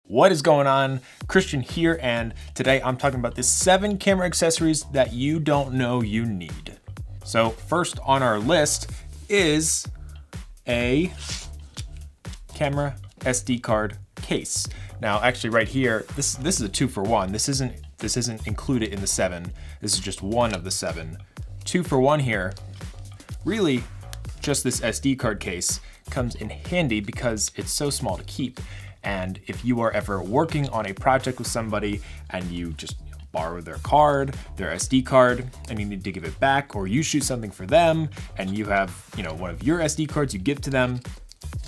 What is going on? Kristian here, and today I'm talking about the 7 camera accessories that you don't know you need. So first on our list is a camera SD card case. Now actually right here, this is a 2-for-1. This isn't included in the 7. This is just one of the 7. 2-for-1 here. Really, just this SD card case comes in handy because it's so small to keep. And if you are ever working on a project with somebody and you just borrow their card, their SD card, and you need to give it back, or you shoot something for them and you have, one of your SD cards you give to them,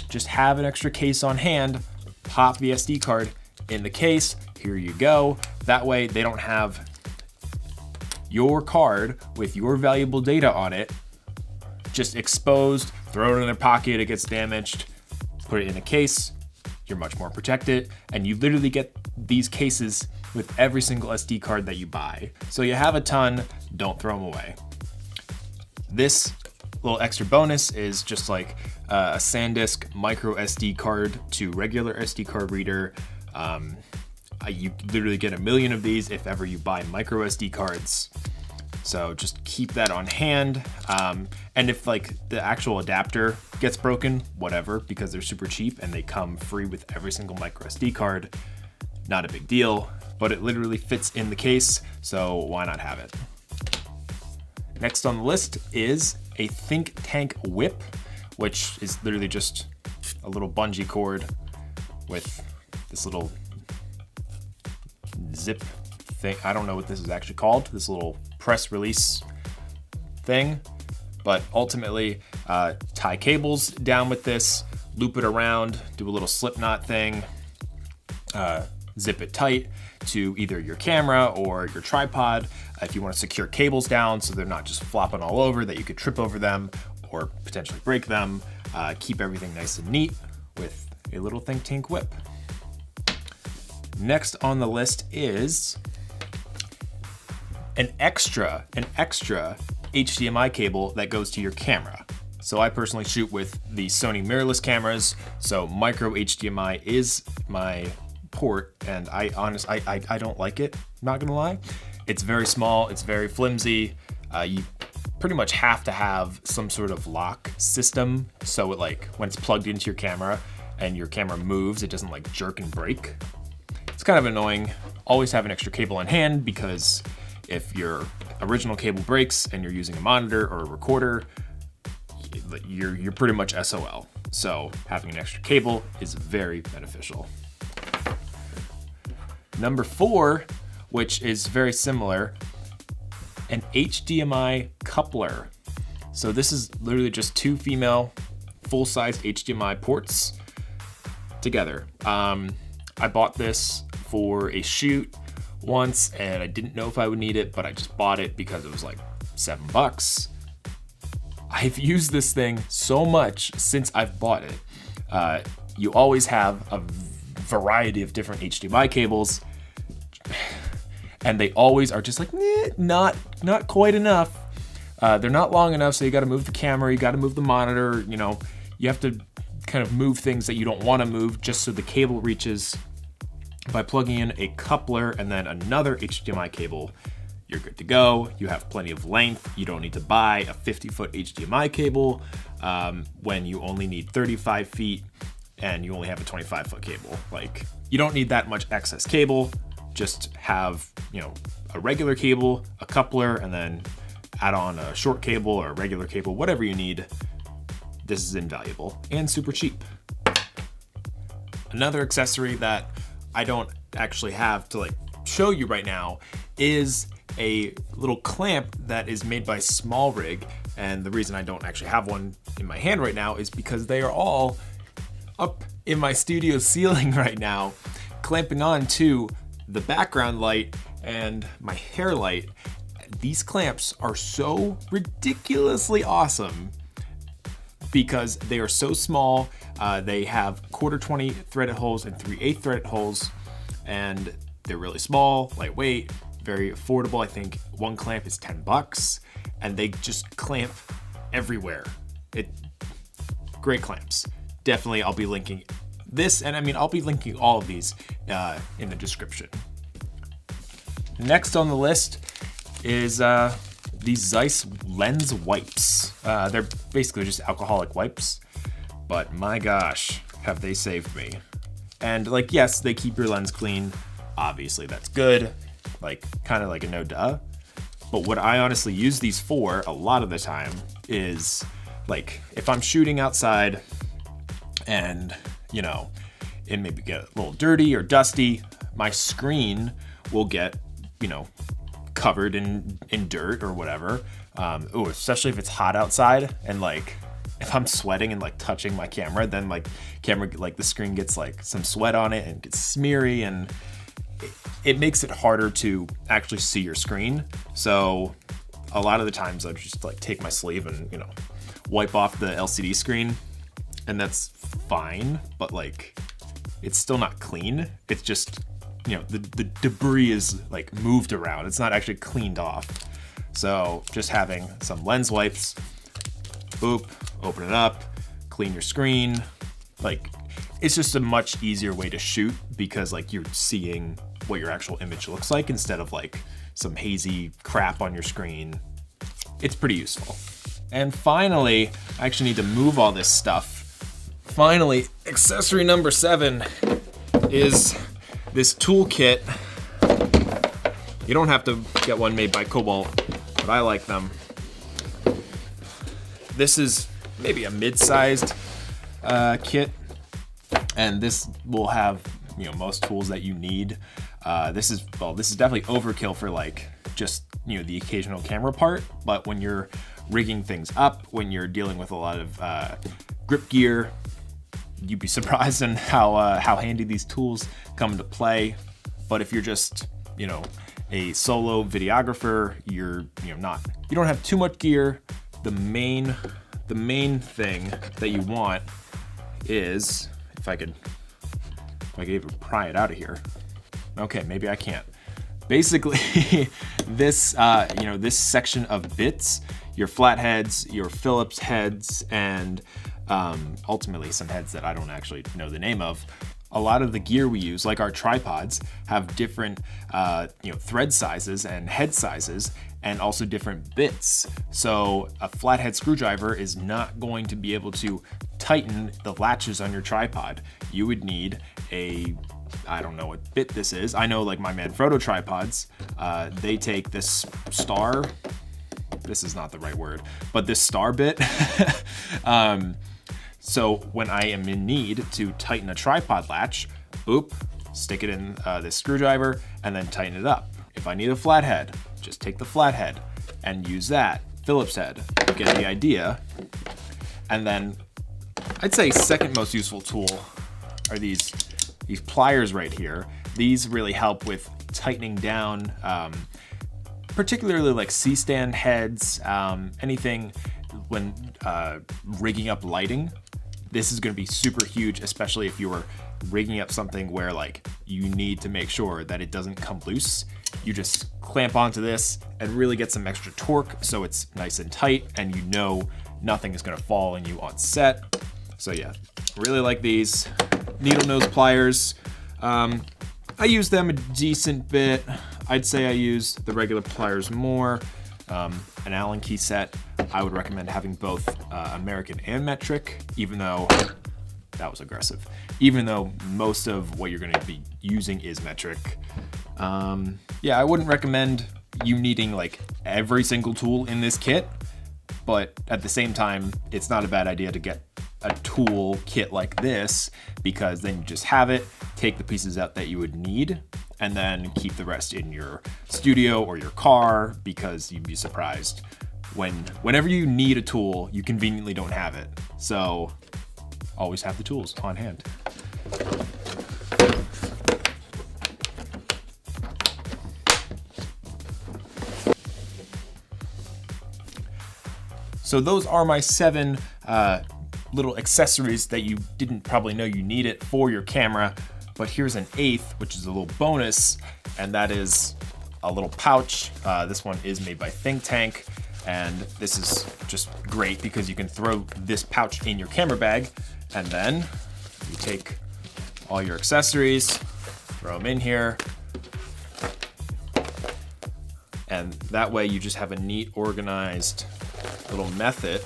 just have an extra case on hand, pop the SD card in the case, here you go. That way they don't have your card with your valuable data on it just exposed, throw it in their pocket, it gets damaged, put it in a case, you're much more protected, and you literally get these cases with every single SD card that you buy. So you have a ton, don't throw them away. This little extra bonus is just like a SanDisk micro SD card to regular SD card reader. You literally get 1 million of these if ever you buy micro SD cards. So just keep that on hand. And if like the actual adapter gets broken, whatever, because they're super cheap and they come free with every single micro SD card, not a big deal, but it literally fits in the case, so why not have it? Next on the list is a think tank whip, which is literally just a little bungee cord with this little zip thing. I don't know what this is actually called, this little press release thing, but ultimately tie cables down with this, loop it around, do a little slip knot thing, zip it tight to either your camera or your tripod. If you want to secure cables down so they're not just flopping all over, that you could trip over them or potentially break them, keep everything nice and neat with a little think tank whip. Next on the list is an extra HDMI cable that goes to your camera. So I personally shoot with the Sony mirrorless cameras, so micro HDMI is my port, and I don't like it, not gonna lie. It's very small, it's very flimsy. You pretty much have to have some sort of lock system, so it, like, when it's plugged into your camera and your camera moves, it doesn't like jerk and break. It's kind of annoying. Always have an extra cable on hand, because if your original cable breaks and you're using a monitor or a recorder, you're pretty much SOL. So having an extra cable is very beneficial. Number 4, which is very similar, an HDMI coupler. So this is literally just 2 female full-size HDMI ports together. I bought this for a shoot once and I didn't know if I would need it, but I just bought it because it was like $7. I've used this thing so much since I've bought it. You always have a variety of different HDMI cables, and they always are just like, not quite enough. They're not long enough, so you gotta move the camera, you gotta move the monitor, you have to kind of move things that you don't wanna move just so the cable reaches. By plugging in a coupler and then another HDMI cable, you're good to go. You have plenty of length. You don't need to buy a 50-foot HDMI cable when you only need 35 feet and you only have a 25-foot cable. Like, you don't need that much excess cable. Just have, a regular cable, a coupler, and then add on a short cable or a regular cable, whatever you need. This is invaluable and super cheap. Another accessory that I don't actually have to show you right now is a little clamp that is made by Small Rig. And the reason I don't actually have one in my hand right now is because they are all up in my studio ceiling right now, clamping on to the background light and my hair light. These clamps are so ridiculously awesome because they are so small. They have 1/4-20 threaded holes and 3/8 threaded holes, and they're really small, lightweight, very affordable. I think one clamp is $10, and they just clamp everywhere. Great clamps. Definitely, I'll be linking This, and I mean, I'll be linking all of these in the description. Next on the list is these Zeiss lens wipes. They're basically just alcoholic wipes, but my gosh, have they saved me. And like, yes, they keep your lens clean. Obviously that's good, like kind of like a no duh. But what I honestly use these for a lot of the time is like if I'm shooting outside and, you know, it maybe get a little dirty or dusty, my screen will get, you know, covered in dirt or whatever. Especially if it's hot outside and like if I'm sweating and like touching my camera, then like the screen gets like some sweat on it and gets smeary, and it makes it harder to actually see your screen. So a lot of the times I just like take my sleeve and, you know, wipe off the LCD screen, and that's fine, but like it's still not clean. It's just, you know, the debris is like moved around. It's not actually cleaned off. So just having some lens wipes, boop, open it up, clean your screen. Like it's just a much easier way to shoot because like you're seeing what your actual image looks like instead of like some hazy crap on your screen. It's pretty useful. And finally, I actually need to move all this stuff. Finally, accessory number 7 is this toolkit. You don't have to get one made by Cobalt, but I like them. This is maybe a mid-sized kit, and this will have, you know, most tools that you need. This is definitely overkill for like just, you know, the occasional camera part, but when you're rigging things up, when you're dealing with a lot of grip gear, you'd be surprised in how handy these tools come into play. But if you're just, you know, a solo videographer, you don't have too much gear. The main thing that you want is, if I could even pry it out of here. Okay, maybe I can't. Basically, this this section of bits, your flatheads, your Phillips heads, and ultimately some heads that I don't actually know the name of. A lot of the gear we use, like our tripods, have different thread sizes and head sizes, and also different bits. So a flathead screwdriver is not going to be able to tighten the latches on your tripod. You would need I don't know what bit this is. I know like my Manfrotto tripods, they take this star, this is not the right word, but this star bit. So when I am in need to tighten a tripod latch, boop, stick it in this screwdriver and then tighten it up. If I need a flathead, just take the flathead and use that Phillips head. Get the idea. And then I'd say second most useful tool are these pliers right here. These really help with tightening down, particularly like C-stand heads, anything when rigging up lighting. This is going to be super huge, especially if you are rigging up something where like you need to make sure that it doesn't come loose. You just clamp onto this and really get some extra torque so it's nice and tight, and you know nothing is going to fall on you on set. So yeah, really like these needle nose pliers. I use them a decent bit. I'd say I use the regular pliers more. An Allen key set, I would recommend having both American and metric, even though that was aggressive, even though most of what you're going to be using is metric. Yeah, I wouldn't recommend you needing like every single tool in this kit, but at the same time, it's not a bad idea to get a tool kit like this, because then you just have it, take the pieces out that you would need, and then keep the rest in your studio or your car, because you'd be surprised whenever you need a tool, you conveniently don't have it. So always have the tools on hand. So those are my 7 little accessories that you didn't probably know you needed for your camera. But here's an 8th, which is a little bonus, and that is a little pouch. This one is made by Think Tank, and this is just great because you can throw this pouch in your camera bag, and then you take all your accessories, throw them in here. And that way you just have a neat, organized little method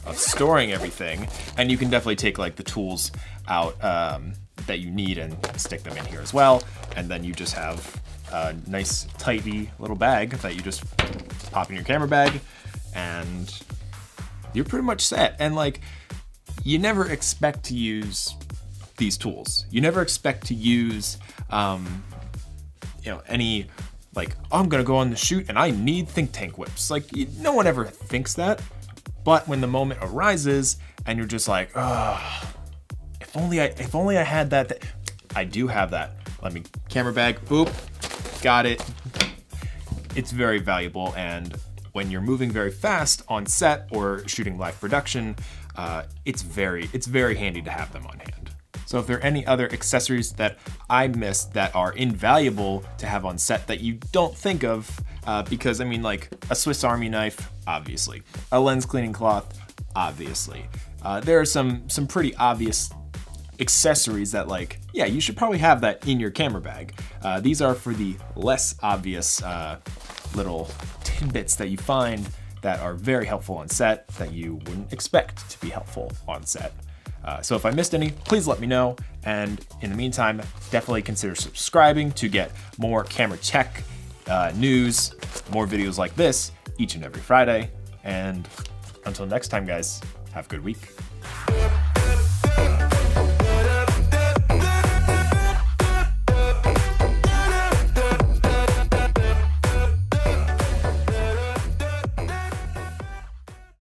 of storing everything. And you can definitely take like the tools out that you need and stick them in here as well. And then you just have a nice, tidy little bag that you just pop in your camera bag and you're pretty much set. And like, you never expect to use these tools. You never expect to use, any like, oh, I'm gonna go on the shoot and I need think tank whips. Like, no one ever thinks that. But when the moment arises and you're just like, oh, if only I had that. I do have that. Let me, camera bag, boop, got it. It's very valuable, and when you're moving very fast on set or shooting live production, it's very handy to have them on hand. So if there are any other accessories that I missed that are invaluable to have on set that you don't think of, because I mean, like a Swiss Army knife, obviously, a lens cleaning cloth, obviously. There are some pretty obvious accessories that, like, yeah, you should probably have that in your camera bag. These are for the less obvious little tidbits that you find that are very helpful on set that you wouldn't expect to be helpful on set. So if I missed any, please let me know. And in the meantime, definitely consider subscribing to get more camera tech news, more videos like this each and every Friday. And until next time, guys, have a good week.